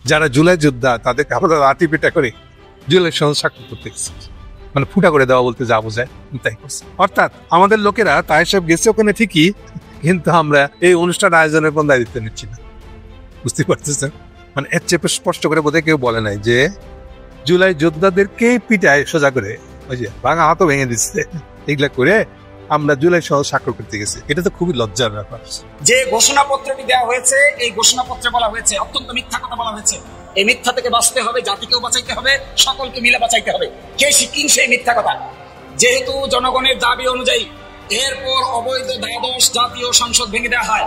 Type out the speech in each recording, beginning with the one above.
যারা জুলাই যোদ্ধা তাদেরকে আমরা লাঠি পেটা করে জুলাই সনদ স্বাক্ষর করতে গেছি, মানে ফুটা করে দেওয়া বলতে যা বোঝায় তাই করছে। অর্থাৎ আমাদের লোকেরা তাই সব গেছে ওখানে ঠিকই, কিন্তু আমরা এই অনুষ্ঠান আয়োজনের কোন দায়িত্ব নিচ্ছি না। বুঝতে পারতেছেন? মানে এর চেয়ে স্পষ্ট করে বোধহয় কেউ বলে নাই যে জুলাই যোদ্ধাদেরকে পিটায় সোজা করে ওই যে ভাঙা হাতও ভেঙে দিচ্ছে, এগুলা করে আমরা জুলাই সনদ স্বাক্ষর করতে গেছি। এটা তো খুবই লজ্জার ব্যাপার। যে ঘোষণাপত্রটি দেওয়া হয়েছে, এই ঘোষণাপত্রে বলা হয়েছে অত্যন্ত মিথ্যা কথা বলা হয়েছে। এই মিথ্যা থেকে বাঁচতে হবে, জাতিকেও বাঁচাইতে হবে, সকলকে মিলে বাঁচাইতে হবে। কে শিখিন সেই মিথ্যা কথা? যেহেতু জনগণের দাবি অনুযায়ী এরপর অবৈধ দ্বাদশ জাতীয় সংসদ ভেঙে দেওয়া হয়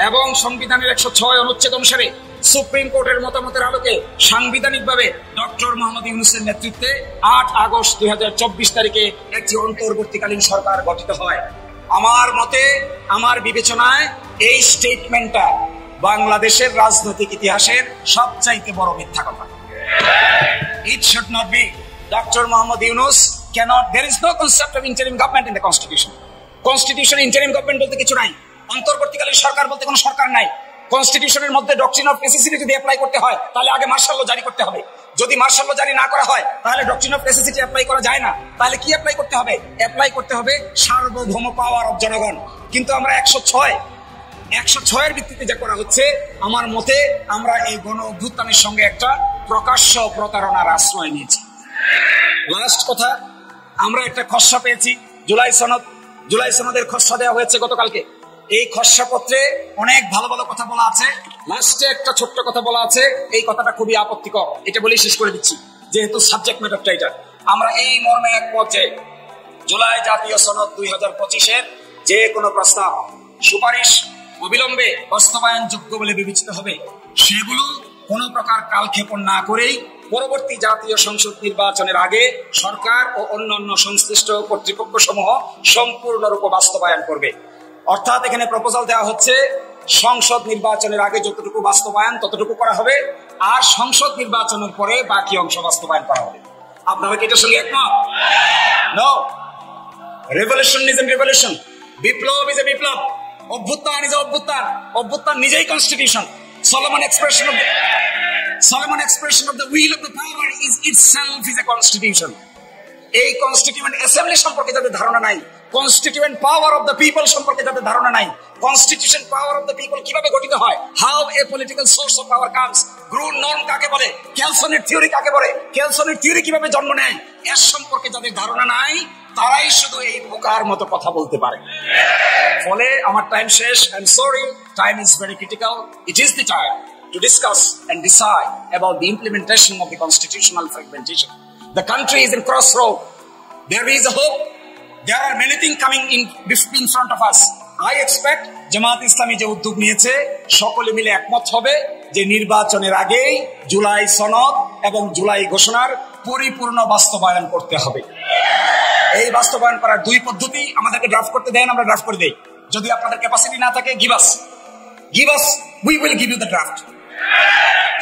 এবং সংবিধানের 106 অনুচ্ছেদ অনুসারে সুপ্রিম কোর্টের মতামতের আলোকে সাংবিধানিকভাবে ডক্টর মোহাম্মদ ইউনূসের নেতৃত্বে 8 আগস্ট 2024 তারিখে একটি অন্তর্বর্তীকালীন সরকার গঠিত হয়। আমার মতে, আমার বিবেচনায় এই স্টেটমেন্টটা বাংলাদেশের রাজনৈতিক ইতিহাসের সবচাইতে বড় মিথ্যা কথা। It should not be. Dr. Mohammad Yunus cannot. There is no concept of interim government in the constitution. Constitution interim government বলতে কিছু নাই, অন্তর্বর্তীকালীন সরকার বলতে কোনো সরকার নাই। কনস্টিটিউশনের মধ্যে ডক্ট্রিন অফ নেসেসিটি যদি অ্যাপ্লাই করতে হয় তাহলে আগে মার্শাল ল জারি করতে হবে। যদি মার্শাল ল জারি না করা হয় তাহলে ডক্ট্রিন অফ নেসেসিটি অ্যাপ্লাই করা যায় না। তাহলে কি অ্যাপ্লাই করতে হবে? অ্যাপ্লাই করতে হবে সার্বভৌম পাওয়ার অফ জনগণ। কিন্তু আমরা 106 এর ভিত্তিতে যা করা হচ্ছে, আমার মতে আমরা এই গণ অভ্যুত্থানের সঙ্গে একটা প্রকাশ্য প্রতারণার আশ্রয় নিয়েছি। লাস্ট কথা, আমরা একটা খসড়া পেয়েছি জুলাই সনদের খসড়া দেওয়া হয়েছে গতকালকে। এই খসড়া পত্রে অনেক ভালো ভালো কথা বলা আছে, লাস্টে একটা ছোট্ট কথা বলা আছে, এই কথাটা খুবই আপত্তিকর। এটা বলেই শেষ করে দিচ্ছি, যেহেতু সাবজেক্ট ম্যাটারটা এটা। আমরা এই মর্মে একমত যে জুলাই জাতীয় সনদ 2025-এর যে কোনো প্রস্তাব, সুপারিশ অবিলম্বে বাস্তবায়নযোগ্য বলে বিবেচিত হবে। সেগুলো কোনো প্রকার কালক্ষেপণ না করেই পরবর্তী জাতীয় সংসদ নির্বাচনের আগে সরকার ও অন্যান্য সংশ্লিষ্ট কর্তৃপক্ষ সমূহ সম্পূর্ণরূপে বাস্তবায়ন করবে। অর্থাৎ এখানে প্রপোজাল দেওয়া হচ্ছে সংসদ নির্বাচনের আগে যতটুকু বাস্তবায়ন ততটুকু করা হবে, আর সংসদ নির্বাচনের পরে বাকি অংশ বাস্তবায়ন করা হবে। আপনারা কি এটার সঙ্গে একমত? No. Revolution is a revolution, বিপ্লব ইজ এ বিপ্লব, অভ্যুত্থান ইজ এ অভ্যুত্থান। অভ্যুত্থান নিজেই constitution. Solomon expression of the will of the power is itself is a constitution. এই কনস্টিটিউয়েন্ট অ্যাসেম্বলি সম্পর্কে যাদের ধারণা নাই, constituent power of the people সম্পর্কে যাদের ধারণা নাই, constitution power of the people কিভাবে গঠিত হয়, how a political source of power comes, groan norm কাকে বলে, কেলসনের থিওরি কাকে বলে, কেলসনের থিওরি কিভাবে জন্ম নেয়, এর সম্পর্কে যাদের ধারণা নাই তারাই শুধু এই বোকার মতো কথা বলতে পারে। ফলে আমার টাইম শেষ। I am sorry, time is very critical. It is the time to discuss and decide about the implementation of the constitutional fragmentation. The country is in crossroad. There is a hope. There are many things coming in front of us. I expect Jamaat Islami যে উদ্যোগ নিয়েছে সকলে মিলে একমত হবে যে নির্বাচনের আগেই জুলাই সনদ এবং জুলাই ঘোষণার পরিপূর্ণ বাস্তবায়ন করতে হবে। এই বাস্তবায়ন করার দুই পদ্ধতি, আমাদেরকে ড্রাফট করতে দেন, আমরা ড্রাফট করে দেই। যদি আপনাদের ক্যাপাসিটি না থাকে, give us, we will give you the draft.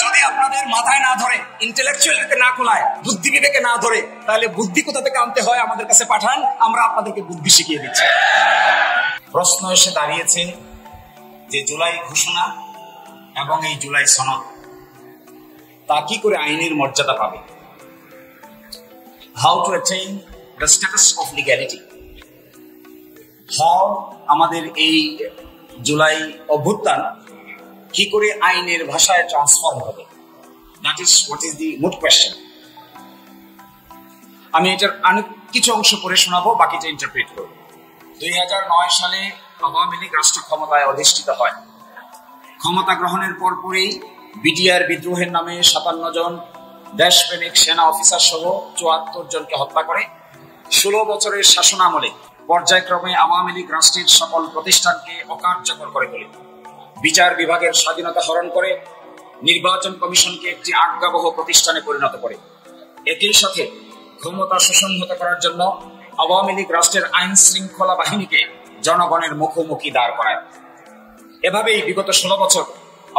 যদি আপনাদের মাথায় না ধরে, ইন্টেলেকচুয়ালিতে না খোলায়, বুদ্ধি বিবেকে না ধরে, তাহলে বুদ্ধি কোথা থেকে আনতে হয় আমাদের কাছে পাঠান, আমরা আপনাদেরকে বুদ্ধি শিখিয়ে দিচ্ছি। প্রশ্ন এসে দাঁড়িয়েছে যে জুলাই ঘোষণা এবং এই জুলাই সনদ তা কি করে আইনের মর্যাদা পাবে? How to attain the status of legality, how আমাদের এই জুলাই অভ্যুত্থান কি করে আইনের ভাষায় ট্রান্সফর্ম হবে? That is what is the moot question. আমি এটার অনেক কিছু অংশ পড়ে শোনাবো, বাকিটা ইন্টারপ্রেট করব। 2009 সালে আওয়ামী লীগ রাষ্ট্র ক্ষমতায় অধিষ্ঠিত হয়। ক্ষমতা গ্রহণের পরপরই বিডিআর বিদ্রোহের নামে 57 জন দেশপ্রেমিক সেনা অফিসার সহ 74 জনকে হত্যা করে। 16 বছরের শাসনামলে পর্যায়ক্রমে আওয়ামী লীগ রাষ্ট্রের সকল প্রতিষ্ঠানকে অকার্যকর করে তোলে, বিচার বিভাগের স্বাধীনতা হরণ করে, নির্বাচন কমিশনকে একটি আজ্ঞাবহ প্রতিষ্ঠানে পরিণত করে। একই সাথে ক্ষমতা সুসংহত করার জন্য আওয়ামী লীগ রাষ্ট্রের আইন শৃঙ্খলা বাহিনীকে জনগণের মুখোমুখি দাঁড় করায়। এভাবেই বিগত 16 বছর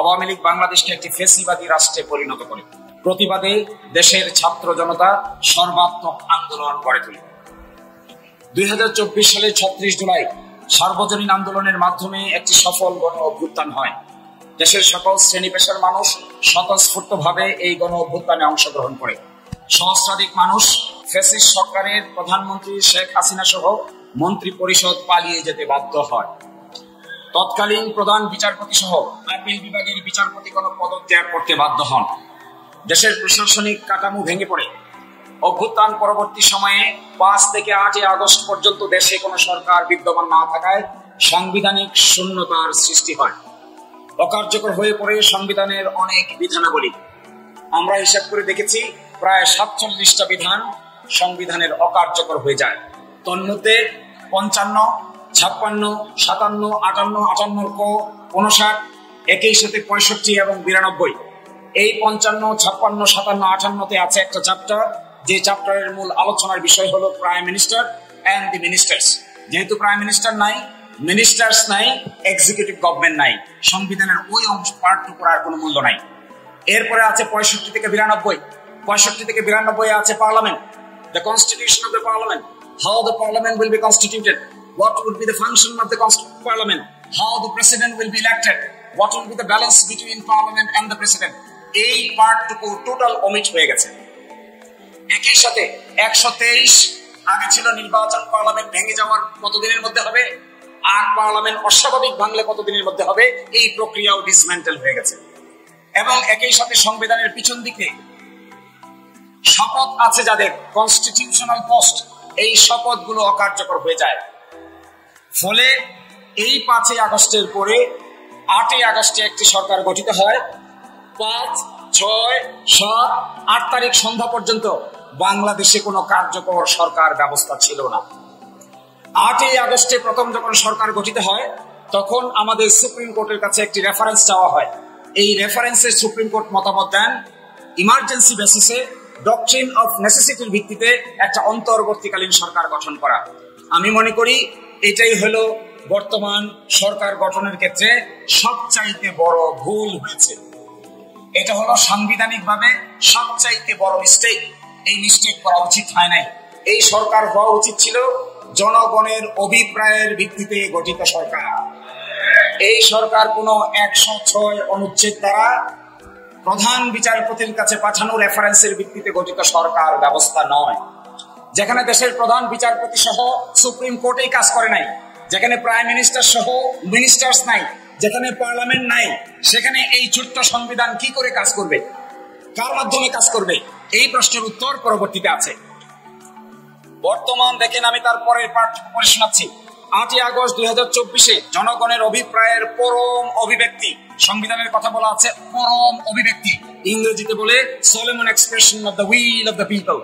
আওয়ামী লীগ বাংলাদেশকে একটি ফ্যাসিবাদী রাষ্ট্রে পরিণত করে। প্রতিবাদে দেশের ছাত্র জনতা সর্বাত্মক আন্দোলন গড়ে তোলে। 2024 সালে 36 জুলাই সার্বজনীন আন্দোলনের মাধ্যমে একটি সফল গণ অভ্যুত্থান হয়। দেশের সকল শ্রেণী পেশার মানুষ স্বতঃস্ফূর্তভাবে এই গণ অভ্যুত্থানে অংশগ্রহণ করে। সহস্রাধিক মানুষ ফ্যাসিস্ট সরকারের প্রধানমন্ত্রী শেখ হাসিনা সহ মন্ত্রী পরিষদ পালিয়ে যেতে বাধ্য হয়। তৎকালীন প্রধান বিচারপতি সহ আপিল বিভাগের বিচারপতি কোনো পদত্যাগ করতে বাধ্য হন। দেশের প্রশাসনিক কাঠামো ভেঙে পড়ে। অভ্যুত্থান পরবর্তী সময়ে 5 থেকে 8 আগস্ট পর্যন্ত দেশে কোনো সরকার বিদ্যমান না থাকায় সাংবিধানিক শূন্যতার সৃষ্টি হয়। অকার্যকর হয়ে পড়ে সংবিধানের অনেক বিধানাবলী। আমরা হিসাব করে দেখেছি প্রায় 47টা বিধান সংবিধানের অকার্যকর হয়ে যায়। তন্মধ্যে 55, 56, 57, 58, 58 ক 59, একই সাথে 65 এবং 92। এই 55, 56, 57, 58-তে আছে একটা চ্যাপ্টার, যে চ্যাপ্টারের মূল আলোচনার বিষয় হলো prime minister and the ministers. যেহেতু প্রাইম মিনিস্টার নাই, মিনিস্টার্স নাই, এক্সিকিউটিভ গভর্নমেন্ট নাই, সংবিধানের ওই অংশ পার্টটুকু আর কোনো মূল্য নাই। এরপরে আছে 65 থেকে 92। 65 থেকে 92 আছে parliament, the constitution of the parliament, how the parliament will be constituted, what would be the function of the parliament, how the president will be elected, what will be the balance between parliament and the president। এই পার্টটুকু total omit হয়ে গেছে। একই সাথে 123 আগে ছিল নির্বাচন parliament ভেঙে যাওয়ার কতদিনের মধ্যে হবে, আর পার্লামেন্ট অস্বাভাবিক ভাঙলে কতদিনের মধ্যে হবে, এই প্রক্রিয়াও ডিসমেন্টেল হয়ে গেছে। এবং একই সাথে সংবিধানের পিছন দিকে শপথ আছে যাদের, কনস্টিটিউশনাল পোস্ট, এই শপথগুলো অকার্যকর হয়ে যায়। ফলে এই 5 আগস্টের পরে 8 আগস্টে একটি সরকার গঠিত হয়। 5, 6, 7, 8 তারিখ সন্ধ্যা পর্যন্ত বাংলাদেশে কোনো কার্যকর সরকার ব্যবস্থা ছিল না। 8 আগস্টে প্রথম যখন সরকার গঠিত হয় তখন আমাদের সুপ্রিম কোর্টের কাছে একটি রেফারেন্স চাওয়া হয়। এই রেফারেন্সে সুপ্রিম কোর্ট মতামত দেন ইমার্জেন্সি বেসিসে ডক্ট্রিন অফ নেসেসিটির ভিত্তিতে একটা অন্তর্বর্তীকালীন সরকার গঠন করা। আমি মনে করি এটাই হলো বর্তমান সরকার গঠনের ক্ষেত্রে সবচাইতে বড় ভুল হয়েছে। এটা হলো সাংবিধানিকভাবে সবচাইতে বড় মিস্টেক। এই মিস্টেক করা উচিত হয় নাই। এই সরকার হওয়া উচিত ছিল জনগণের অভিপ্রায়ের ভিত্তিতে গঠিত সরকার। এই সরকার কোনো 106 অনুচ্ছেদ দ্বারা প্রধান বিচারপতির কাছে পাঠানো রেফারেন্সের ভিত্তিতে গঠিত সরকার ব্যবস্থা নয়। যেখানে দেশের প্রধান বিচারপতি সহ সুপ্রিম কোর্টেই কাজ করে নাই, যেখানে প্রাইম মিনিস্টার সহ মিনিস্টার্স নাই, যেখানে পার্লামেন্ট নাই, সেখানে এই ছোট্ট সংবিধান কি করে কাজ করবে, কার মাধ্যমে কাজ করবে, এই প্রশ্নের উত্তর পরবর্তীতে আছে। বর্তমান দেখেন, আমি তারপরের পাঠ পড়ে শোনাচ্ছি। 8 আগস্ট 2024 জনগণের অভিপ্রায়ের পরম অভিব্যক্তি, সংবিধানের কথা বলা আছে পরম অভিব্যক্তি, ইংরেজিতে বলে Solomon expression of the will of the people.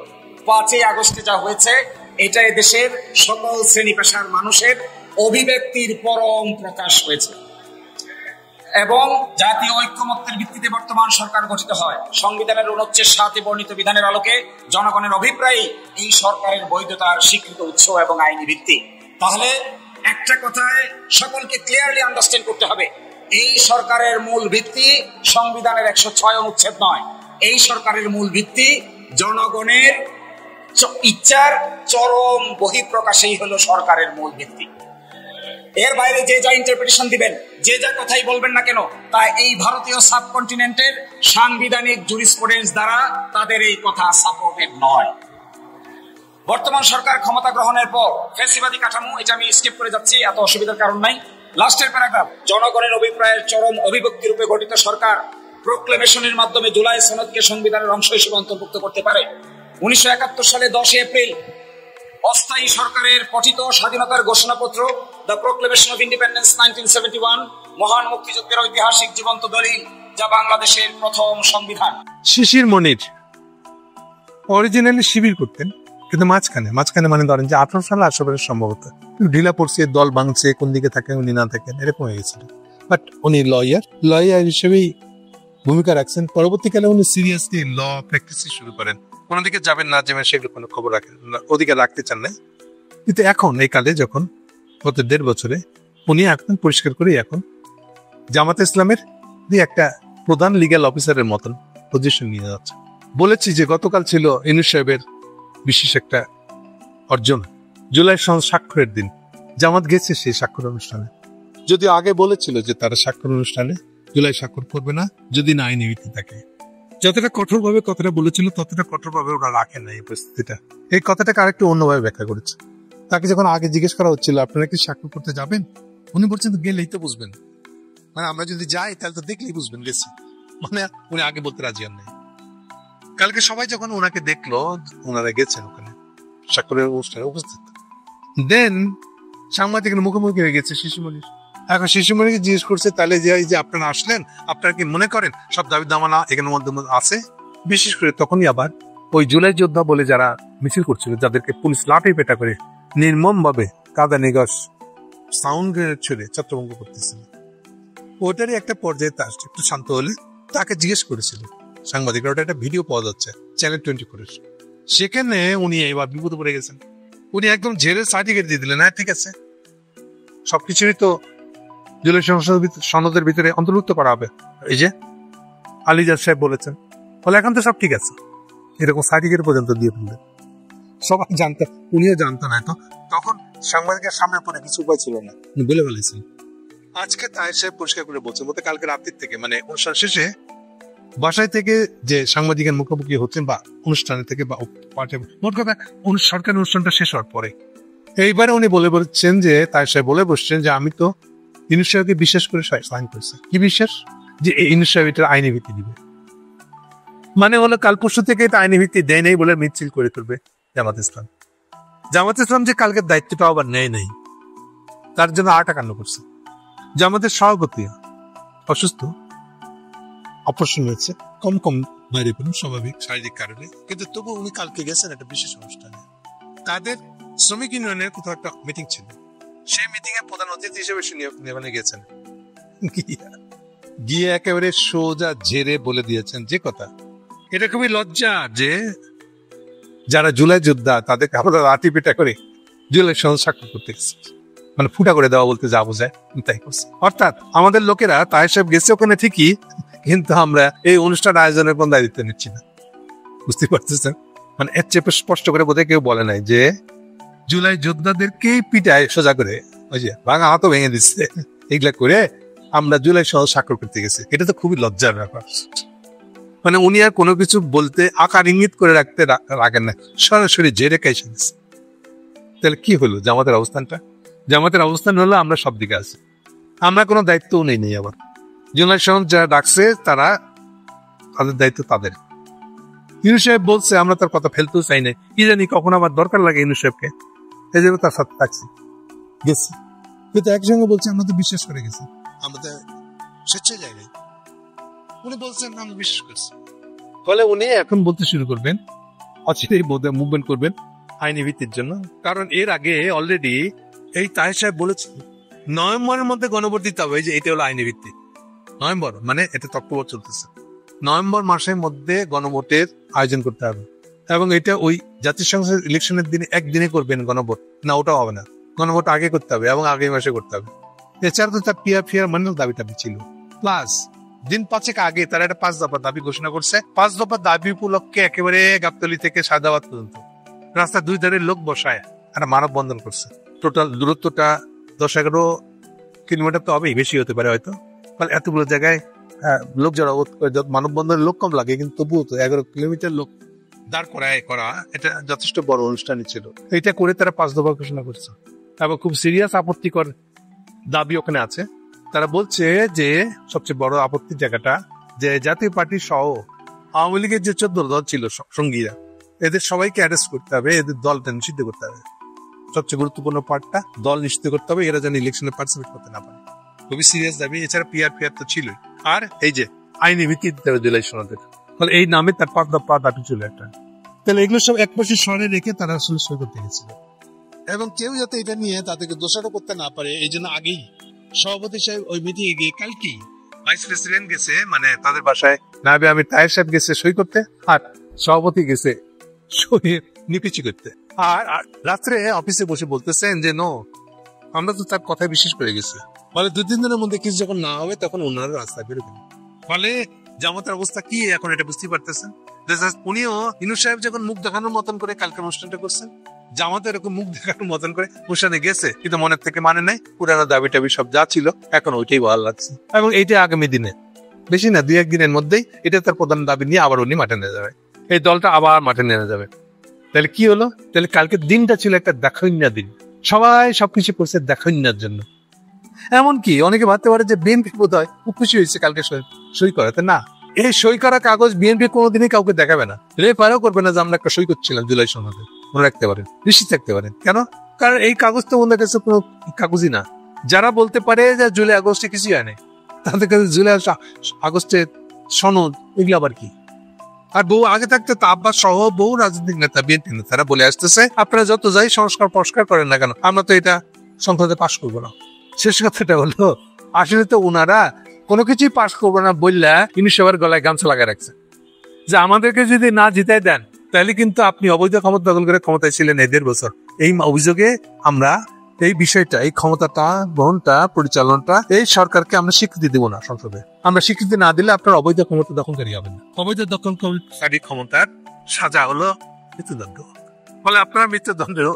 5 আগস্টে যা হয়েছে এটা দেশের সকল শ্রেণী পেশার মানুষের অভিব্যক্তির পরম প্রকাশ হয়েছে এবং জাতীয় ঐক্যমত্যের ভিত্তিতে বর্তমান সরকার গঠিত হয়। সংবিধানের 49 বর্ণিত বিধানের আলোকে জনগণের অভিপ্রায় এই সরকারের বৈধতার স্বীকৃত উৎস এবং আইনি ভিত্তি। তাহলে একটা কথায় সকলকে ক্লিয়ারলি আন্ডারস্ট্যান্ড করতে হবে, এই সরকারের মূল ভিত্তি সংবিধানের 106 অনুচ্ছেদ নয়। এই সরকারের মূল ভিত্তি জনগণের ইচ্ছার চরম বহিঃপ্রকাশেই হলো সরকারের মূল ভিত্তি। এর বাইরে যে যা ইন্টারপ্রিটেশন দিবেন, যে যা কথাই বলবেন না কেন, তা এই ভারতীয় সাবকন্টিনেন্টের সাংবিধানিক জুরিসপ্রুডেন্স দ্বারা তাদের এই কথা সাপোর্টেড নয়। বর্তমান সরকার ক্ষমতা গ্রহণের পর ফ্যাসিবাদী কাঠামো, এটা আমি স্কিপ করে যাচ্ছি, এত অসুবিধার কারণ নাই। লাস্টের প্যারাগ্রাফ, জনগণের অভিপ্রায়ের চরম অভিব্যক্তি রূপে গঠিত সরকার প্রোক্লেমেশনের মাধ্যমে জুলাই সনদকে সংবিধানের অংশ হিসেবে অন্তর্ভুক্ত করতে পারে। 1971 সালে 10 এপ্রিল অস্থায়ী সরকারের পঠিত স্বাধীনতার ঘোষণাপত্র দ্য প্রোক্লেমেশন অফ ইন্ডিপেন্ডেন্স 1971 মহান মুক্তিযুদ্ধের ঐতিহাসিক জীবন্ত দলিল, যা বাংলাদেশের প্রথম সংবিধান। শিশির মনির অরিজিনালি শিবির করতেন, কিন্তু মাঝখানে মানে ধরেন যে 18 সালে আশেপাশে সম্ভবত ঢিলা পড়ছে, দল ভাঙছে, কোন দিকে থাকেন উনি না থাকেন এরকম হয়ে গেছিল। বাট উনি লয়ার হিসেবেই ভূমিকা রাখছেন। পরবর্তীকালে উনি সিরিয়াসলি ল প্র্যাকটিস শুরু করেন। কোনো দিকে যাবেন না যাবেন সেগুলো কোনো খবর রাখেন, ওদিকে রাখতে চান না। কিন্তু এখন এই কালে যখন গত 1.5 বছরে উনি এখন পরিষ্কার করে এখন জামাতে ইসলামের একটা প্রধান লিগ্যাল অফিসারের মতন পজিশন নিয়ে যাচ্ছে। বলেছি যে গতকাল ছিল ইউনূস সাহেবের বিশেষ একটা অর্জন, জুলাই সনদ স্বাক্ষরের দিন। জামাত গেছে সেই স্বাক্ষর অনুষ্ঠানে, যদিও আগে বলেছিল যে তারা স্বাক্ষর অনুষ্ঠানে জুলাই স্বাক্ষর করবে না যদি না আইনি ভিত্তি থাকে। যতটা কঠোরভাবে কথাটা বলেছিল ততটা কঠোরভাবে ওরা রাখে না এই পরিস্থিতিটা। এই কথাটাকে আরেকটু অন্যভাবে ব্যাখ্যা করেছে। তাকে যখন আগে জিজ্ঞেস করা হচ্ছিল আপনারা কি স্বাক্ষর করতে যাবেন, উনি বলছেন গেলেই তো বুঝবেন, মানে আমরা যদি যাই তাহলে তো দেখলেই বুঝবেন গেছি, মানে উনি আগে বলতে রাজি হন নাই। কালকে সবাই যখন ওনাকে দেখলো ওনারা গেছেন ওখানে স্বাক্ষরের অনুষ্ঠানে উপস্থিত, দেন সাংবাদিকের মুখোমুখি হয়ে গেছে শিশুমণির। এখন শিশুমণিকে জিজ্ঞেস করছে তাহলে যে আপনারা আসলেন আপনারা কি মনে করেন সব দাবি দামানা এখানের মধ্যে আছে? বিশেষ করে তখনই আবার ওই জুলাই যোদ্ধা বলে যারা মিছিল করছিল, যাদেরকে পুলিশ লাঠি পেটা করে নির্মম ভাবে কাদা নিগস সাউন্ড গ্রেনেড ছুড়ে ছত্রভঙ্গ করতেছিল, ওটারই একটা পর্যায়ে তার একটু শান্ত হলে তাকে জিজ্ঞেস করেছিল সাংবাদিকরা, ওটা একটা ভিডিও পাওয়া যাচ্ছে চ্যানেল 24 সেখানে উনি এবার বিপদে পড়ে গেছেন। উনি একদম ঝেড়ে সার্টিফিকেট দিয়ে দিলেন, হ্যাঁ ঠিক আছে সবকিছুই তো জুলাই সনদের ভিতরে অন্তর্ভুক্ত করা হবে, এই যে আলিজার সাহেব বলেছেন, বলে এখন তো সব ঠিক আছে, এরকম সার্টিফিকেট পর্যন্ত দিয়ে ফেললেন। সবাই জানতেন, উনিও জানতেন না, তো তখন সাংবাদিকের সামনে পড়ে কিছু উপায় ছিল না, উনি বলে ফেলেছেন। আজকে তাই সাহেব পরিষ্কার করে বলছেন, বলতে কালকে রাত্রির থেকে মানে অনুষ্ঠান শেষে বাসায় থেকে যে সাংবাদিকের মুখোমুখি হচ্ছেন বা অনুষ্ঠানে থেকে বা মোট কথা সরকারি অনুষ্ঠানটা শেষ হওয়ার পরে এইবারে উনি বলে বলছেন যে তাই সাহেব বলে বসছেন যে আমি তো ইউনূস সাহেবকে বিশ্বাস করে সাইন করেছি। কি বিশ্বাস? যে ইউনূস সাহেব এটা আইনি ভিত্তি দিবে, মানে হলো কাল পরশু থেকে এটা আইনি ভিত্তি দেয় নেই বলে মিছিল করে তুলবে জামাত ইসলাম। জামাত ইসলাম যে কালকের দায়িত্বটা আবার নেয় নেই, তার জন্য কান্ড করছে। জামাতের সভাপতি অসুস্থ, অপারেশন হয়েছে, কম বাইরে পেলেন স্বাভাবিক শারীরিক কারণে, কিন্তু তবু উনি কালকে গেছেন একটা বিশেষ অনুষ্ঠানে। তাদের শ্রমিক ইউনিয়নের কোথাও একটা মিটিং ছিল, সেই মিটিং এ প্রধান অতিথি হিসেবে সেখানে গেছেন, গিয়ে একেবারে সোজা ঝেড়ে বলে দিয়েছেন যে কথা। এটা খুবই লজ্জা যে যারা জুলাই যোদ্ধা তাদেরকে আমরা লাঠি পেটা করে জুলাই সনদ স্বাক্ষর করতে গেছে, মানে ফুটা করে দেওয়া বলতে যা বোঝায় তাই করছে। অর্থাৎ আমাদের লোকেরা তাই সাহেব গেছে ওখানে ঠিকই, কিন্তু আমরা এই অনুষ্ঠান আয়োজনের কোন দায়িত্ব নিচ্ছি না, বুঝতে পারতেছেন? মানে এর চেপে স্পষ্ট করে বোধহয় কেউ বলে নাই যে জুলাই যোদ্ধাদেরকে পিটায় সোজা করে ওই যে ভাঙা হাতও ভেঙে দিচ্ছে, এগুলা করে আমরা জুলাই সনদ স্বাক্ষর করতে গেছি। এটা তো খুবই লজ্জার ব্যাপার। মানে উনি আর কোনো কিছু বলতে আকার ইঙ্গিত করে রাখতে রাখেন না, সরাসরি যে রেখাই শুনেছে। তাহলে কি হলো জামাতের অবস্থানটা? জামাতের অবস্থান হলো আমরা সব দিকে আছি, আমরা কোনো দায়িত্বও নেই। আবার জুলাই সনদ যারা ডাকছে তারা তাদের দায়িত্ব তাদের। ইউনূস সাহেব বলছে আমরা তার কথা ফেলতেও চাই না, কি জানি কখন আবার দরকার লাগে ইউনূস সাহেবকে, এই জন্য তার সাথে থাকছি গেছি, কিন্তু একসঙ্গে বলছে আমরা তো বিশ্বাস করে গেছি, আমাদের স্বেচ্ছায় যাই নাই। উনি বলছেন আমি বিশ্বাস করছি, ফলে উনি এখন বলতে শুরু করবেন অচিরেই মুভমেন্ট করবেন আইনি ভিত্তির জন্য। কারণ এর আগে অলরেডি এই তাহের সাহেব বলেছেন নভেম্বরের মধ্যে গণভোট দিতে হবে, যে এটা হলো আইনি ভিত্তি। নভেম্বর মানে এটা অক্টোবর চলতেছে, নভেম্বর মাসের মধ্যে গণভোটের আয়োজন করতে হবে, এবং এটা ওই জাতীয় সংসদ ইলেকশনের দিনে একদিনে করবেন গণভোট, না ওটাও হবে না, গণভোট আগে করতে হবে এবং আগামী মাসে করতে হবে। এছাড়া তো তার পিয়ার মানেও দাবিটা ছিল, প্লাস দিন 5 আগে তারা একটা 5 দফা দাবি ঘোষণা করছে। 5 দফা দাবি উপলক্ষে একেবারে গাবতলী থেকে সায়দাবাদ পর্যন্ত রাস্তার দুই ধারে লোক বসায় একটা মানববন্ধন করছে। টোটাল দূরত্বটা 10-11 কিলোমিটার তো হবেই, বেশি হতে পারে হয়তো, ফলে এতগুলো জায়গায় লোক যারা মানববন্ধনের লোক কম লাগে, কিন্তু তবুও তো 11 কিলোমিটার লোক দাঁড় করা এটা যথেষ্ট বড় অনুষ্ঠানই ছিল। এটা করে তারা 5 দফা ঘোষণা করছে এবং খুব সিরিয়াস আপত্তিকর দাবি ওখানে আছে। তারা বলছে যে সবচেয়ে বড় আপত্তির জায়গাটা যে জাতীয় পার্টি সহ আওয়ামী লীগের যে 14 দল ছিল সঙ্গীরা, এদের সবাইকে অ্যারেস্ট করতে হবে, এদের দলটা নিষিদ্ধ করতে হবে। সবচেয়ে গুরুত্বপূর্ণ পার্টটা দল নিষিদ্ধ করতে হবে, এরা যেন ইলেকশনে পার্টিসিপেট করতে না পারে। খুবই সিরিয়াস দাবি। এছাড়া পিয়ার তো ছিলই, আর এই যে আইনি ভিত্তি দিতে হবে জুলাই সনদের, ফলে এই নামে তার 5 দফা দাবি ছিল একটা। তাহলে এগুলো সব এক পাশে সরে রেখে তারা আসলে সই করতে গেছিল, এবং কেউ যাতে এটা নিয়ে তাদেরকে দোষারোপ করতে না পারে এই জন্য আগেই সভাপতি সাহেব ওই মিটিং এ গিয়ে, কালকেই ভাইস প্রেসিডেন্ট গেছে মানে তাদের বাসায়, নায়েবে আমির তাহের সাহেব গেছে সই করতে, আর সভাপতি গেছে সই নিকুচি করতে। আর রাত্রে অফিসে বসে বলতেছেন যে নো, আমরা তো তার কথায় বিশ্বাস করে গেছি, ফলে 2-3 দিনের মধ্যে কিছু যখন না হবে তখন ওনারা রাস্তায় বেরোবেন। ফলে জামাতের অবস্থা কি এখন এটা বুঝতে পারতেছেন। উনিও ইউনূস সাহেব যখন মুখ দেখানোর মতন করে কালকে অনুষ্ঠানটা করছেন, জামাত এরকম মুখ দেখানোর মতন করে পোষানে গেছে, কিন্তু মনের থেকে মানে নাই, পুরানো দাবি টাবি সব যা ছিল এখন ওইটাই ভালো লাগছে। এবং এইটা আগামী দিনে বেশি না 2-1 দিনের মধ্যেই এটা তার প্রধান দাবি নিয়ে আবার উনি মাঠে নিয়ে যাবে, এই দলটা আবার মাঠে নিয়ে যাবে। তাহলে কি হলো? তাহলে কালকে দিনটা ছিল একটা দেখাইন্যা দিন, সবাই সবকিছু করছে দেখাইন্যার জন্য। এমনকি অনেকে ভাবতে পারে যে বিএনপি বোধ হয় খুব খুশি হয়েছে কালকে সই করাতে। না, এই সই করা কাগজ বিএনপি কোনোদিনই কাউকে দেখাবে না, রেফারও করবে না যে আমরা একটা সই করছিলাম জুলাই সনদে। মনে রাখতে পারেন, নিশ্চিত থাকতে পারেন। কেন? কারণ এই কাগজ তো ওদের কাছে কোনো কাগজই না। যারা বলতে পারে যে জুলাই আগস্টে কিছুই হয় নাই, তাদের কাছে জুলাই আগস্টের সনদ এগুলো আবার কি? আর বহু আগে থাকতে তো আব্বাস সহ বহু রাজনৈতিক নেতা, বিএনপি নেতারা বলে আসতেছে আপনারা যত যাই সংস্কার করেন না কেন, আমরা তো এটা সংসদে পাশ করবো না। শেষ কথাটা হলো আসলে তো ওনারা কোনো কিছুই পাশ করবো না বললে ইনি সবার গলায় গামছা লাগায় রাখছে যে আমাদেরকে যদি না জিতাই দেন তাহলে কিন্তু আপনি অবৈধ ক্ষমতা দখল করে ক্ষমতায় ছিলেন 1.5 বছর। এই অভিযোগে আমরা এই বিষয়টা, এই ক্ষমতাটা গ্রহণটা, পরিচালনাটা এই সরকারকে আমরা স্বীকৃতি দেবো না সংসদে। আমরা স্বীকৃতি না দিলে আপনার অবৈধ ক্ষমতা দখলকারী হবেন না। অবৈধ দখলকারী ক্ষমতার সাজা হলো মৃত্যুদণ্ড। ফলে আপনারা মৃত্যুদণ্ডের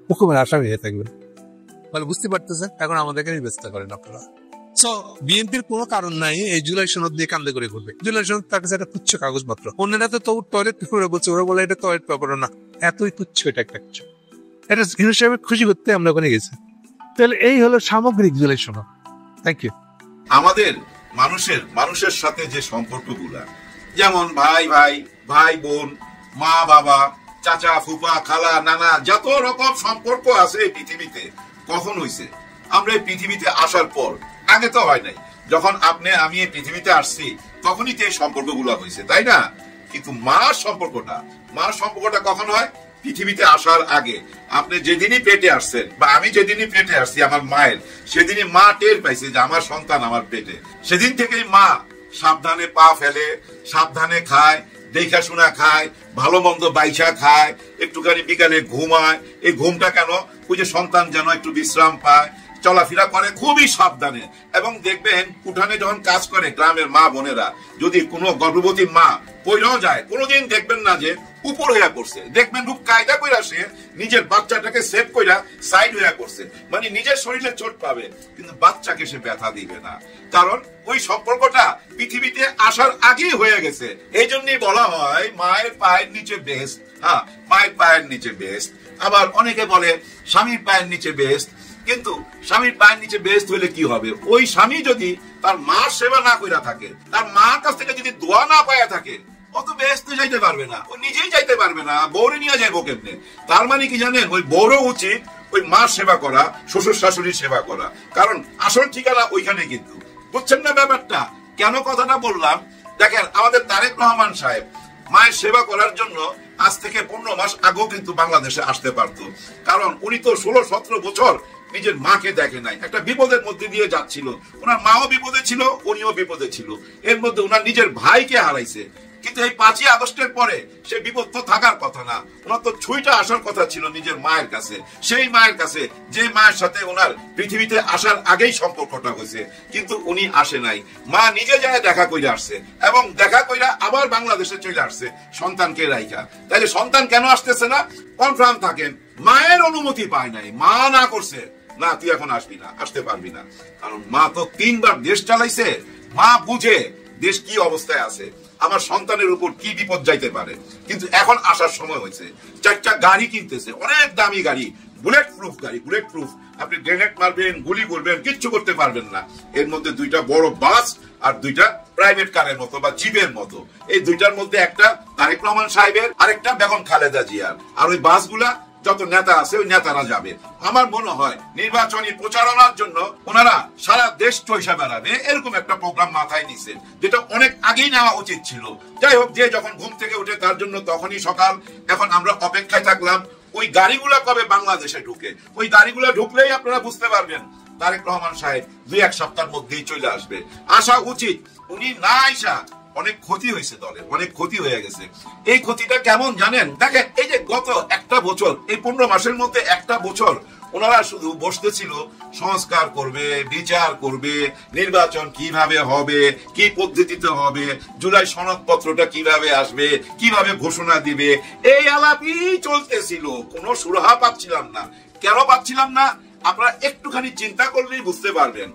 হুকুমের আসামি হয়ে থাকবেন। ফলে বুঝতে পারতেছেন এখন আমাদেরকে নির্বাচন করেন আপনারা। বিএনপির কোনো কারণ নাই এই জুলাই সনদ নিয়ে কান্দে করে করবে। জুলাই সনদ তার কাছে একটা তুচ্ছ কাগজ মাত্র। অন্যরা তো টয়লেট পেপারে বলছে, ওরা বলে এটা টয়লেট পেপার না, এতই তুচ্ছ এটা একটা কিছু। এটা হিসেবে খুশি করতে আমরা ওখানে গেছি। তাহলে এই হলো সামগ্রিক জুলাই সনদ। Thank you. আমাদের মানুষের সাথে যে সম্পর্কগুলা, যেমন ভাই বোন, মা বাবা, চাচা ফুপা, খালা নানা, যত রকম সম্পর্ক আছে এই পৃথিবীতে, কখন হইছে? আমরা এই পৃথিবীতে আসার পর, আগে তো হয় নাই। যখন আপনি আমি এই পৃথিবীতে আসছি তখনই তো এই সম্পর্কগুলো হয়েছে, তাই না? কিন্তু মার সম্পর্কটা কখন হয়? পৃথিবীতে আসার আগে। আপনি যেদিনই পেটে আসছেন বা আমি যেদিনই পেটে আসছি আমার মায়ের, সেদিনই মা টের পাইছে যে আমার সন্তান আমার পেটে। সেদিন থেকেই মা সাবধানে পা ফেলে, সাবধানে খায়, দেখা শোনা খায়, ভালো মন্দ বাইচা খায়, একটুখানি বিকালে ঘুমায়। এই ঘুমটা কেন? ওই যে সন্তান যেন একটু বিশ্রাম পায়, চলাফেরা করে খুবই সাবধানে। এবং দেখবেন উঠানে যখন কাজ করে গ্রামের মা বোনেরা, যদি কোনো গর্ভবতী মা পইরাও যায়, কোনোদিন দেখবেন না যে উপর হইয়া করছে। দেখবেন খুব কায়দা কইরা সে নিজের বাচ্চাটাকে সেভ কইরা সাইড হইয়া করছে, মানে নিজের শরীরে চোট পাবে কিন্তু বাচ্চাকে সে ব্যথা দিবে না। কারণ ওই সম্পর্কটা পৃথিবীতে আসার আগেই হয়ে গেছে। এই জন্যই বলা হয় মায়ের পায়ের নিচে বেস্ট। হ্যাঁ, মায়ের পায়ের নিচে বেস্ট। আবার অনেকে বলে স্বামীর পায়ের নিচে বেস্ট। কিন্তু স্বামীর পায়ের নিচে বেস্ট হইলে কি হবে? ওই স্বামী যদি তার মার সেবা না কইরা থাকে, তার মার কাছ থেকে যদি দোয়া না পায়া থাকে, অত বেস্ট যাইতে পারবে না, ও নিজেই যাইতে পারবে না, বউরে নিয়ে যাইবো কেমনে? তার মানে কি জানেন, ওই বউরও উচিত ওই মার সেবা করা, শ্বশুর শাশুড়ির সেবা করা। কারণ আসল ঠিকানা ওইখানে। কিন্তু বুঝছেন না ব্যাপারটা? কেন কথাটা বললাম? দেখেন, আমাদের তারেক রহমান সাহেব মায়ের সেবা করার জন্য আজ থেকে 15 মাস আগেও কিন্তু বাংলাদেশে আসতে পারত। কারণ উনি তো 16-17 বছর নিজের মাকে দেখে নাই। একটা বিপদের মধ্যে দিয়ে যাচ্ছিল, ওনার মাও বিপদে ছিল, উনিও বিপদে ছিল। এর মধ্যে ওনার নিজের ভাইকে হারাইছে। কিন্তু এই 5ই আগস্টের পরে সে বিপদ তো থাকার কথা না, ওনার তো ছুঁইটা আসার কথা ছিল নিজের মায়ের কাছে, সেই মায়ের কাছে যে মায়ের সাথে ওনার পৃথিবীতে আসার আগেই সম্পর্কটা হয়েছে। কিন্তু উনি আসে নাই, মা নিজে যায় দেখা কইরা আসছে, এবং দেখা কইরা আবার বাংলাদেশে চলে আসছে সন্তানকে রাইখা। তাইলে সন্তান কেন আসতেছে না? কনফার্ম থাকেন, মায়ের অনুমতি পায় নাই। মা না করছে, না তুই এখন আসবি না, আসতে পারবি না। কারণ মা তো 3 বার দেশ চালাইছে, মা বুঝে দেশ কি অবস্থায় আছে, আমার সন্তানের উপর কি বিপদ যাইতে পারে। কিন্তু এখন আসার সময় হয়েছে। 4টা গাড়ি কিনতেছে, অনেক দামি গাড়ি, বুলেট প্রুফ গাড়ি, বুলেট প্রুফ। আপনি গ্রেনেড মারবেন, গুলি করবেন, কিচ্ছু করতে পারবেন না। এর মধ্যে 2টা বড় বাস আর 2টা প্রাইভেট কারের মতো বা জিপের মতো। এই 2টার মধ্যে একটা তারেক রহমান সাহেবের, আরেকটা বেগম খালেদা জিয়ার। আর ওই বাসগুলা যত নেতা আছে ওই নেতারা যাবে। আমার মনে হয় নির্বাচনী প্রচারণার জন্য ওনারা সারা দেশ চইসা বেড়াবে, এরকম একটা প্রোগ্রাম মাথায় নিছে, যেটা অনেক আগেই নেওয়া উচিত ছিল। যাই হোক, যে যখন ঘুম থেকে উঠে তার জন্য তখনই সকাল। এখন আমরা অপেক্ষায় থাকলাম ওই গাড়িগুলা কবে বাংলাদেশে ঢুকে। ওই গাড়িগুলা ঢুকলেই আপনারা বুঝতে পারবেন তারেক রহমান সাহেব 2-1 সপ্তাহের মধ্যেই চলে আসবে। আসা উচিত। উনি না আইসা অনেক ক্ষতি হয়েছে, দলের অনেক ক্ষতি হয়ে গেছে। এই ক্ষতিটা কেমন জানেন? দেখেন, এই যে গত একটা বছর, এই 15 মাসের মধ্যে একটা বছর ওনারা শুধু বসতেছিল, সংস্কার করবে, বিচার করবে, নির্বাচন কিভাবে হবে, কি পদ্ধতিতে হবে, জুলাই সনদপত্রটা কিভাবে আসবে, কিভাবে ঘোষণা দিবে, এই আলাপই চলতেছিল। কোনো সুরাহা পাচ্ছিলাম না। কেন পাচ্ছিলাম না? আপনারা একটুখানি চিন্তা করলেই বুঝতে পারবেন।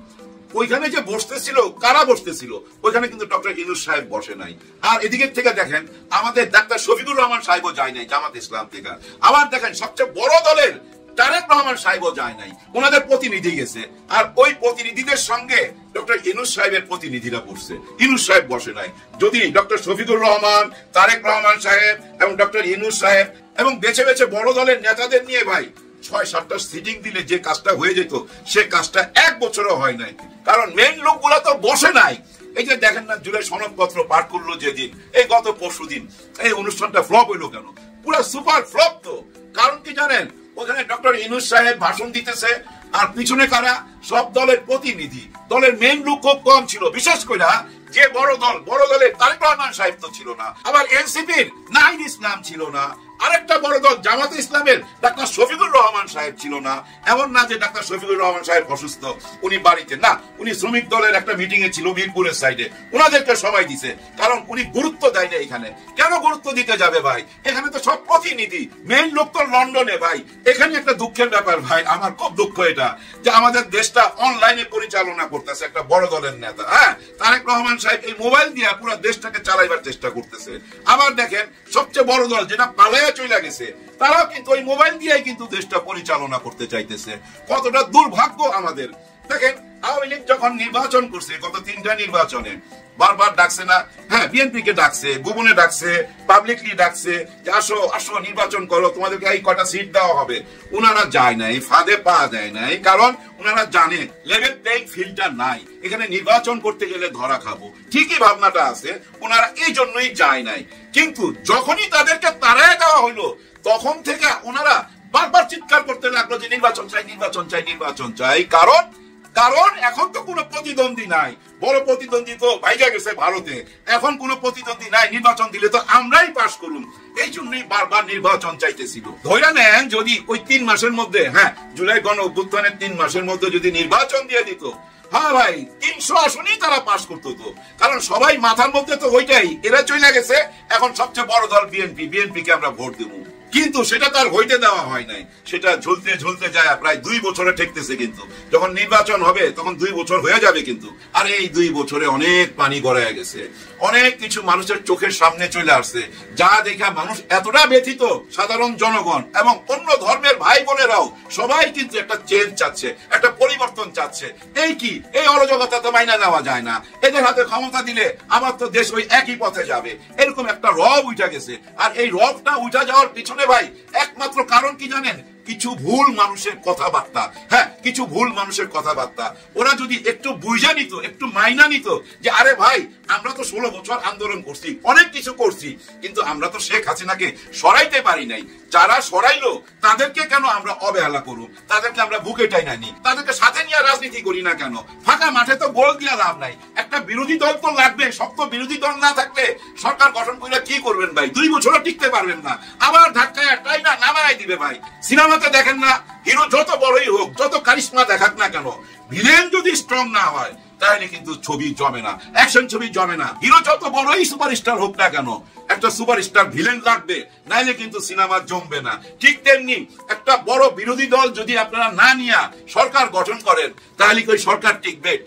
ওইখানে যে বসতেছিল, কারা বসতেছিল? ওইখানে কিন্তু ডক্টর ইউনূস সাহেব বসে নাই। আর এদিকে থেকে দেখেন, আমাদের ডাক্তার শফিকুর রহমান সাহেবও যায় নাই জামাত ইসলাম থেকে। আবার দেখেন, সবচেয়ে বড় দলের তারেক রহমান সাহেবও যায় নাই, ওনাদের প্রতিনিধি গেছে। আর ওই প্রতিনিধিদের সঙ্গে ডক্টর ইউনূস সাহেবের প্রতিনিধিরা বসছে, ইউনূস সাহেব বসে নাই। যদি ডক্টর শফিকুর রহমান, তারেক রহমান সাহেব এবং ডক্টর ইউনূস সাহেব এবং বেছে বেছে বড় দলের নেতাদের নিয়ে ভাই 6-7টা সিটিং দিলে যে কাজটা হয়ে যেত, সে কাজটা 1 বছরও হয় নাই। কারণ মেন লোকগুলা তো বসে নাই। এই যে দেখেন না, জুলাই সনদপত্র পাঠ করলো যেদিন, এই গত পরশুদিন, এই অনুষ্ঠানটা ফ্লপ হইলো কেন? পুরো সুপার ফ্লপ তো। কারণ কি জানেন? ওখানে ডক্টর ইউনূস সাহেব ভাষণ দিতেছে, আর পিছনে কারা? সব দলের প্রতিনিধি। দলের মেন লোক খুব কম ছিল, বিশেষ করে যে বড় দলের তারেক রহমান সাহেব তো ছিল না, আবার এনসিপির নাহিদ ইসলাম ছিল না, আরেকটা বড় দল জামাতে ইসলামের ডাক্তার শফিকুর রহমান সাহেব ছিল না। এমন না যে ডাক্তার শফিকুর রহমান সাহেব অসুস্থ, উনি বাড়িতে না, উনি শ্রমিক দলের একটা মিটিং এ ছিল মিরপুরের সাইডে, ওনাদেরকে সবাই দিছে। কারণ উনি গুরুত্ব দেয় না এখানে। কেন গুরুত্ব দিতে যাবে ভাই? এখানে তো সব প্রতিনিধি, মেইন লোক তো লন্ডনে ভাই। এখানে একটা দুঃখের ব্যাপার ভাই, আমার খুব দুঃখ এটা, যে আমাদের দেশটা অনলাইনে পরিচালনা করতেছে একটা বড় দলের নেতা। হ্যাঁ, তারেক রহমান সাহেব এই মোবাইল দিয়ে পুরো দেশটাকে চালাইবার চেষ্টা করতেছে। আবার দেখেন, সবচেয়ে বড় দল যেটা পালাইয়া চলে গেছে, তারাও কিন্তু ওই মোবাইল দিয়ে কিন্তু দেশটা পরিচালনা করতে চাইতেছে। কতটা দুর্ভাগ্য আমাদের। দেখেন, আওয়ামী লীগ যখন নির্বাচন করছে, গত 3টা নির্বাচনে বারবার ডাকছে না? হ্যাঁ, বিএনপি কে ডাকছে, গোপনে ডাকছে, পাবলিকলি ডাকছে যে আসো আসো নির্বাচন করো, তোমাদেরকে এই কটা সিট দেওয়া হবে। ওনারা যায় নাই, ফাঁদে পা দেয় নাই। কারণ ওনারা জানে লেভেল প্লেইং ফিল্ডটা নাই, এখানে নির্বাচন করতে গেলে ধরা খাবো। ঠিকই ভাবনাটা আছে, ওনারা এই জন্যই যায় নাই। কিন্তু যখনই তাদেরকে তাড়ায় দেওয়া হইলো, তখন থেকে ওনারা বারবার চিৎকার করতে লাগলো যে নির্বাচন চাই, নির্বাচন চাই, নির্বাচন চাই। কারণ এখন তো কোনো প্রতিদ্বন্দ্বী নাই। বড় প্রতিদ্বন্দ্বী তো ভাইগা গেছে ভারতে, এখন কোনো প্রতিদ্বন্দ্বী নাই। নির্বাচন দিলে তো আমরাই পাশ করুন, এই জন্যই বারবার নির্বাচন চাইতেছিল। ধরে নেন, যদি ওই 3 মাসের মধ্যে, হ্যাঁ, জুলাই গণ অভ্যুত্থানের 3 মাসের মধ্যে যদি নির্বাচন দিয়ে দিত, হ্যাঁ ভাই, 300 আসনেই তারা পাশ করতো তো। কারণ সবাই মাথার মধ্যে তো ওইটাই, এরা চলে গেছে, এখন সবচেয়ে বড় দল বিএনপি কে আমরা ভোট দেবো। কিন্তু সেটা তার হইতে দেওয়া হয় নাই। সেটা ঝুলতে ঝুলতে যায় প্রায় 2 বছরে ঠেকতেছে। কিন্তু যখন নির্বাচন হবে তখন 2 বছর হয়ে যাবে। কিন্তু আর এই 2 বছরে অনেক পানি গড়ায় গেছে, অনেক কিছু মানুষের চোখের সামনে চলে আসছে, যা দেখা মানুষ এতটা ব্যথিত, সাধারণ জনগণ এবং অন্য ধর্মের ভাই বোনেরাও সবাই কিন্তু একটা চেঞ্জ চাচ্ছে, একটা পরিবর্তন চাচ্ছে। এই কি, এই অরাজকতা তো মাইনা নেওয়া যায় না। এদের হাতে ক্ষমতা দিলে আবার তো দেশ ওই একই পথে যাবে, এরকম একটা রব উঠা গেছে। আর এই রবটা উঠা যাওয়ার পিছনে ভাই একমাত্র কারণ কি জানেন? কিছু ভুল মানুষের কথাবার্তা। হ্যাঁ, কিছু ভুল মানুষের কথাবার্তা। ওরা যদি একটু বুঝা নিত, একটু মাইনা নিত যে আরে ভাই, আমরা তো 16 বছর আন্দোলন করছি, অনেক কিছু করছি, কিন্তু আমরা তো শেখ হাসিনাকে সরাইতে পারি নাই। যারা সরাইলো তাদেরকে কেন আমরা অবহেলা করব? তাদেরকে আমরা বুকে টাইনা নি, তাদেরকে সাথে নিয়ে রাজনীতি করি না কেন? ফাঁকা মাঠে তো গোল দিয়া লাভ নাই। একটা বিরোধী দল তো লাগবে। শক্ত বিরোধী দল না থাকলে সরকার গঠন করে কি করবেন ভাই? 2 বছরও টিকতে পারবেন না। আবার ধাক্কায় টাইনা নামাই দিবে ভাই। সিনেমাতে দেখেন না, হিরো যত বড়ই হোক, যত কারিশমা দেখাক না কেন, ভিলেন যদি স্ট্রং না হয় তাহলে কিন্তু ছবি জমে না, অ্যাকশন ছবি জমে না। হিরো যত বড়ই সুপারস্টার হোক না কেন, একটা সুপারস্টার ভিলেন লাগবে, নাইলে কিন্তু সিনেমা জমবে না। ঠিক তেমনি একটা বড় বিরোধী দল যদি আপনারা না নিয়ে সরকার গঠন করেন, তাহলে কি ওই সরকার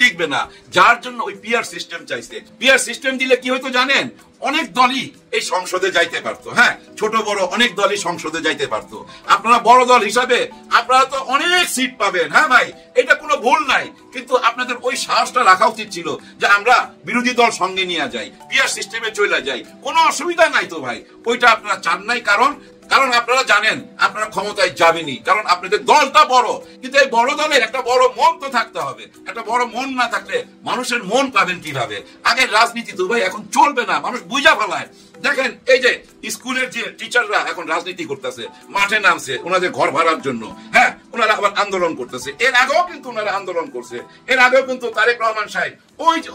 টিকবে না। যার জন্য ওই পিআর সিস্টেম চাইছে। পিআর সিস্টেম দিলে কি হয়তো জানেন? অনেক দলই এই সংসদে যাইতে পারতো। হ্যাঁ, ছোট বড় অনেক দলই সংসদে যাইতে পারতো। আপনারা বড় দল হিসাবে আপনারা তো অনেক সিট পাবেন। হ্যাঁ ভাই, এটা কোনো ভুল নাই, কিন্তু আপনাদের ওই সাহসটা রাখা উচিত ছিল যে আমরা বিরোধী দল সঙ্গে নিয়ে যাই, পিআর সিস্টেমে চলে যাই, কোনো অসুবিধা নাই তো ভাই। ওইটা আপনারা চান নাই। কারণ আপনারা জানেন আপনারা ক্ষমতায় যাবেনই, কারণ আপনাদের দলটা বড়। কিন্তু এই বড় দলের একটা বড় মন তো থাকতে হবে। একটা বড় মন না থাকলে মানুষের মন পাবেন কিভাবে? আগে রাজনীতি তো ভাই এখন চলবে না, মানুষ বুঝা ফেলায়। দেখেন, এই যে স্কুলের যে টিচাররা এখন রাজনীতি করতেছে, মাঠে নামছে ওনাদের ঘর ভাড়ার জন্য। হ্যাঁ, ওনারা আবার আন্দোলন করতেছে। এর আগেও কিন্তু ওনারা আন্দোলন করছে, এর আগেও কিন্তু তারেক রহমান সাহেব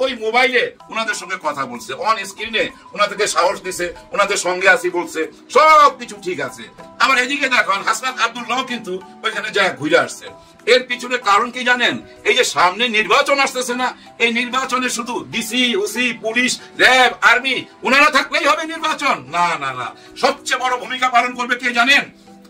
ওই মোবাইলে ওনাদের সঙ্গে কথা বলছে, অন স্ক্রিনে ওনাদেরকে সাহস দিছে, ওনাদের সঙ্গে আসি বলছে, সব কিছু ঠিক আছে। আবার এদিকে দেখুন হাসনাত আব্দুল্লাহ কিন্তু ওইখানে যা ঘুরে আসছে। এর পিছনে কারণ কি জানেন? এই যে সামনে নির্বাচন আসতেছে না, এই নির্বাচনে শুধু DC, OC, police, RAB, army ওনারা থাকলেই হবে নির্বাচন? না না না, সবচেয়ে বড় ভূমিকা পালন করবে কে জানেন?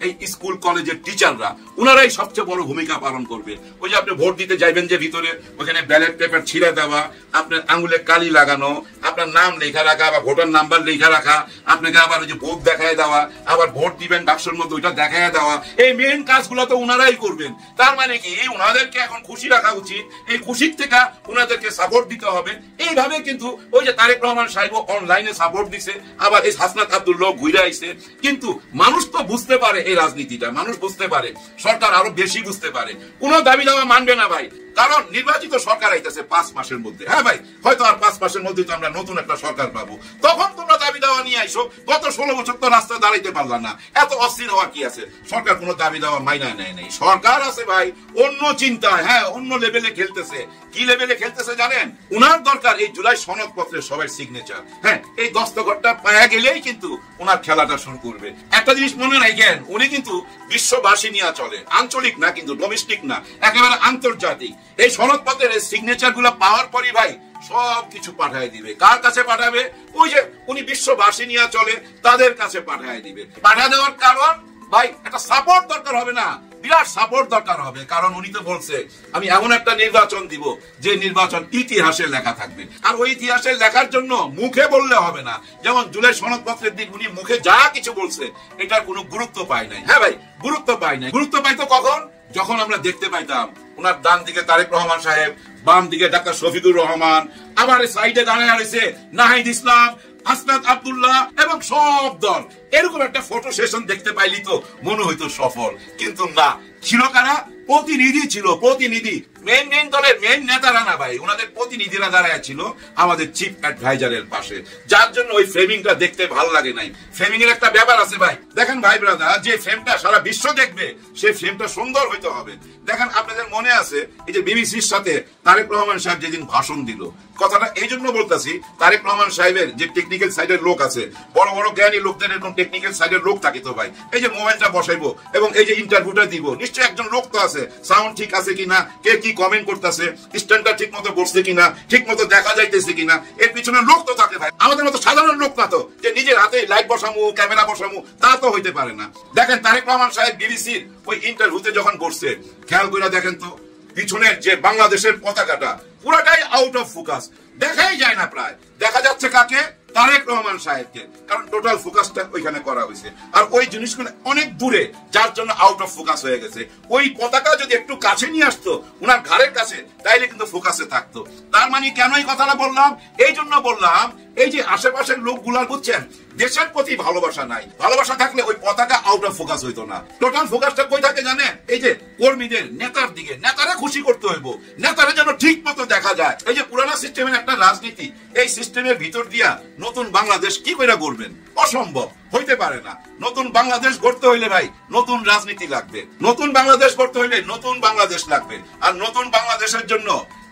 এই স্কুল কলেজের টিচাররা, ওনারাই সবচেয়ে বড় ভূমিকা পালন করবে। ওই যে আপনি ভোট দিতে যাইবেন যে ভিতরে, ওখানে ব্যালট পেপার ছিঁড়ে দেওয়া, আপনার আঙুলে কালি লাগানো, আপনার নাম লেখা রাখা বা ভোটার নাম্বার লেখা রাখা, আপনাকে আবার ওই যে ভোট দেখায় দেওয়া, আবার ভোট দিবেন বাক্সের মধ্যে ওইটা দেখায় দেওয়া, এই মেইন কাজগুলো তো ওনারাই করবেন। তার মানে কি ওনাদেরকে এখন খুশি রাখা উচিত, এই খুশির থেকে ওনাদেরকে সাপোর্ট দিতে হবে। এইভাবে কিন্তু ওই যে তারেক রহমান সাহেব অনলাইনে সাপোর্ট দিছে, আবার এই হাসনাত আব্দুল্লাহ ঘুরে আইছে। কিন্তু মানুষ তো বুঝতে পারে এই রাজনীতিটা, মানুষ বুঝতে পারে, সরকার আরো বেশি বুঝতে পারে। কোন দাবি দাওয়া মানবে না ভাই, কারণ নির্বাচিত সরকার আইতেছে 5 মাসের মধ্যে। হ্যাঁ ভাই, হয়তো আর 5 মাসের মধ্যে তো আমরা নতুন একটা সরকার পাবো, তখন তোমরা দাবি দাওয়া নিয়ে আইসো। গত 16 বছর তো রাস্তায় দাঁড়াইতে পারলাম না, এত অস্থির হওয়া কি আছে? সরকার কোনো দাবি দাওয়া মাইনা নেয় নাই, সরকার আছে ভাই অন্য চিন্তায়, হ্যাঁ অন্য লেভেলে খেলতেছে। কি লেভেলে খেলতেছে জানেন? উনার দরকার এই জুলাই সনদপত্রের সবাই সিগনেচার, হ্যাঁ এই দস্তখতটা পাওয়া গেলেই কিন্তু উনার খেলাটা শুরু করবে। একটা জিনিস মনে রাখেন, উনি কিন্তু বিশ্ববাসী নিয়ে চলে, আঞ্চলিক না কিন্তু, ডোমেস্টিক না, একেবারে আন্তর্জাতিক। এই সনদপত্রের সিগনেচার গুলো পাওয়ার পরই ভাই সব কিছু পাঠায় দিবে। কার কাছে পাঠাবে? ওই যে উনি বিশ্ববাসী নিয়ে চলে, তাদের কাছে পাঠায় দিবে। পাঠিয়ে দেওয়ার কারণ ভাই একটা সাপোর্ট দরকার হবে না, বিরাট সাপোর্ট দরকার হবে। কারণ উনি তো বলছে আমি এমন একটা নির্বাচন দিব যে নির্বাচন ইতিহাসে লেখা থাকবে। আর ওই ইতিহাসে লেখার জন্য মুখে বললে হবে না। যেমন জুলাই সনদপত্রের দিন উনি মুখে যা কিছু বলছে এটার কোনো গুরুত্ব পায় নাই। হ্যাঁ ভাই, গুরুত্ব পায় নাই। গুরুত্ব পাইতো কখন? যখন আমরা দেখতে পাইতাম ওনার ডান দিকে তারেক রহমান সাহেব, বাম দিকে ডাক্তার শফিকুর রহমান, আবার সাইডে দাঁড়ায় রয়েছে নাহিদ ইসলাম, হাসনাত আব্দুল্লাহ এবং সব দল। এরকম একটা ফটো সেশন দেখতে পাইলি তো মনে হইতো সফল। কিন্তু না, ছিল কারা? প্রতিনিধি ছিল, প্রতিনিধি। মেইন দলের মেইন নেতারা না ভাই, ওনাদের প্রতিনিধিরা দাঁড়ায় ছিল আমাদের চিফ অ্যাডভাইজারের পাশে, যার জন্য ওই ফ্রেমিংটা দেখতে ভালো লাগে নাই। ফ্রেমিং এর একটা ব্যাপার আছে ভাই। দেখেন ভাই ব্রাদার, যে ফ্রেমটা সারা বিশ্ব দেখবে সেই ফ্রেমটা সুন্দর হইতে হবে। দেখেন আপনাদের মনে আছে এই যে বিবিসির সাথে তারেক রহমান সাহেব যেদিন ভাষণ দিল, কথাটা এই জন্য বলতেছি, তারেক রহমান সাহেবের যে টেকনিক্যাল সাইডের লোক আছে, বড় বড় জ্ঞানী লোকদের এরকম টেকনিক্যাল সাইডের লোক থাকে তো ভাই, এই যে মোবাইলটা বসাইবো এবং এই যে ইন্টারভিউটা দিব, নিশ্চয়ই একজন লোক তো আছে, সাউন্ড ঠিক আছে কিনা, কে কি কমেন্ট করতেছে, স্ট্যান্ডটা ঠিক মতো বসছে কিনা, ঠিক মতো দেখা যাইতেছে কিনা, এর পিছনে লোক তো থাকে ভাই। আমাদের মতো সাধারণ লোক না তো যে নিজের হাতে লাইট বসামু, ক্যামেরা বসামু, তা তো হইতে পারে না। দেখেন তারেক রহমান সাহেব বিবিসির ওই ইন্টারভিউতে যখন করছে, খেয়াল করে দেখেন তো পিছনের যে বাংলাদেশের পতাকাটা পুরাটাই আউট অফ ফোকাস, দেখাই যায় না প্রায়। দেখা যাচ্ছে কাকে? তারেক রহমান সাহেবকে, কারণ টোটাল ফোকাসটা ওইখানে করা হয়েছে। আর ওই জিনিসগুলো অনেক দূরে, যার জন্য আউট অফ ফোকাস হয়ে গেছে। ওই পতাকা যদি একটু কাছে নিয়ে আসতো ওনার ঘাড়ের কাছে, তাইলে কিন্তু ফোকাসে থাকতো। তার মানে কেন এই কথাটা বললাম? এই জন্য বললাম, এই যে আশেপাশের লোকগুলার বুঝছেন দেশের প্রতি ভালোবাসা নাই। ভালোবাসা থাকলে ওই পতাকা আউট অফ ফোকাস হইতো না। টোটাল ফোকাসটা কই থাকে জানেন? এই যে কর্মীদের, নেতার দিকে। নেতারা খুশি করতে হইব, নেতারা যেন ঠিক মতো দেখা যায়। এই যে পুরানা সিস্টেমের একটা রাজনীতি, এই সিস্টেমের ভিতর দিয়া নতুন বাংলাদেশ কি করে গড়বেন? অসম্ভব, হইতে পারে না। নতুন বাংলাদেশ গড়তে হইলে ভাই নতুন রাজনীতি লাগবে, নতুন বাংলাদেশ গড়তে হইলে নতুন বাংলাদেশ লাগবে। আর নতুন বাংলাদেশের জন্য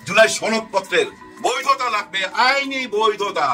জুলাই সনদপত্রের বৈধতা লাগবে, আইনি বৈধতা।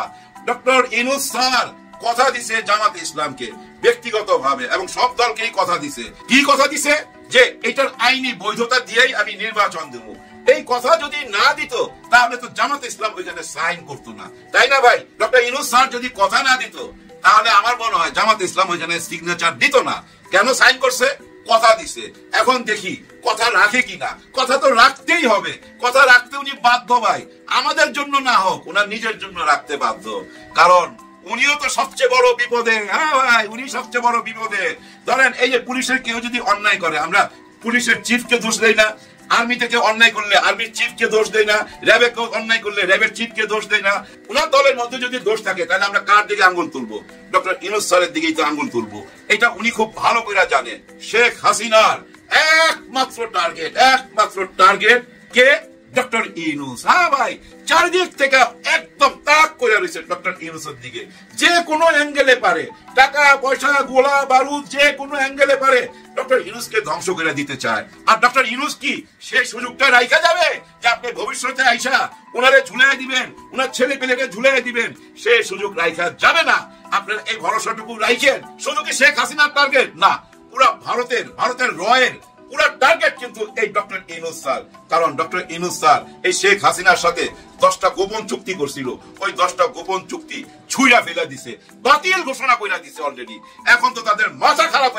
ডক্টর ইউনূস স্যার কথা দিছে জামাত ইসলামকে ব্যক্তিগতভাবে এবং সব দলকেই কথা দিছে। কি কথা দিছে? যে এটার আইনি বৈধতা দিয়েই আমি নির্বাচন দেব। এই কথা যদি না দিত তাহলে তো জামাত ইসলাম ওইখানে সাইন করতো না, তাই না ভাই? ডক্টর ইউনূস স্যার যদি কথা না দিত তাহলে আমার মনে হয় জামাত ইসলাম ওইখানে সিগনেচার দিত না। কেন সাইন করছে? কথা দিছে। এখন দেখি কথা রাখে কিনা। কথা তো রাখতেই হবে, কথা রাখতে উনি বাধ্য ভাই। আমাদের জন্য না হোক, ওনার নিজের জন্য রাখতে বাধ্য। কারণ উনিও তো সবচেয়ে বড় বিপদে। হ্যাঁ ভাই, উনি সবচেয়ে বড় বিপদে। ধরেন এই যে পুলিশের কেউ যদি অন্যায় করে, আমরা পুলিশের চিফকে দোষ দেই না। আর্মি থেকে অন্যায় করলে আর্মির চিফকে দোষ দেয় না। র্যাবে কেউ অন্যায় করলে র্যাবের চিফকে দোষ দেয় না। ওনার দলের মধ্যে যদি দোষ থাকে তাহলে আমরা কার দিকে আঙ্গুল তুলবো? ডক্টর ইউনূস স্যারের দিকেই তো আঙ্গুল তুলবো। এটা উনি খুব ভালো করে জানেন। শেখ হাসিনার একমাত্র টার্গেট কে? ডক্টর ইউনূস। হ্যাঁ ভাই, চারদিক থেকে একদম তাক করে রয়েছে ডক্টর ইউনূসের দিকে, যে কোনো অ্যাঙ্গেলে পারে, টাকা পয়সা গোলা বারুদ যে কোনো অ্যাঙ্গেলে পারে ডক্টর ইউনূসকে ধ্বংস করে দিতে চায়। আর ডক্টর ইউনূস কি সেই সুযোগটা রাইখা যাবে যে আপনি ভবিষ্যতে আইসা ওনারে ঝুলাই দিবেন, ওনার ছেলে পেলেকে ঝুলাই দিবেন? সেই সুযোগ রাইখা যাবে না। আপনার এই ভরসাটুকু রাইখেন। শুধু কি শেখ হাসিনার টার্গেট না, পুরা ভারতের রয়ের পুরা টার্গেট কিন্তু এই ডক্টর ইউনূস স্যার। কারণ ডক্টর ইউনূস স্যার এই শেখ হাসিনার সাথে 10টা গোপন চুক্তি করছিল, ওই 10টা গোপন চুক্তি ছুঁড়া ফেলে দিছে, বাতিল ঘোষণা কইরা দিছে অলরেডি। এখন তো তাদের মাথা খারাপ।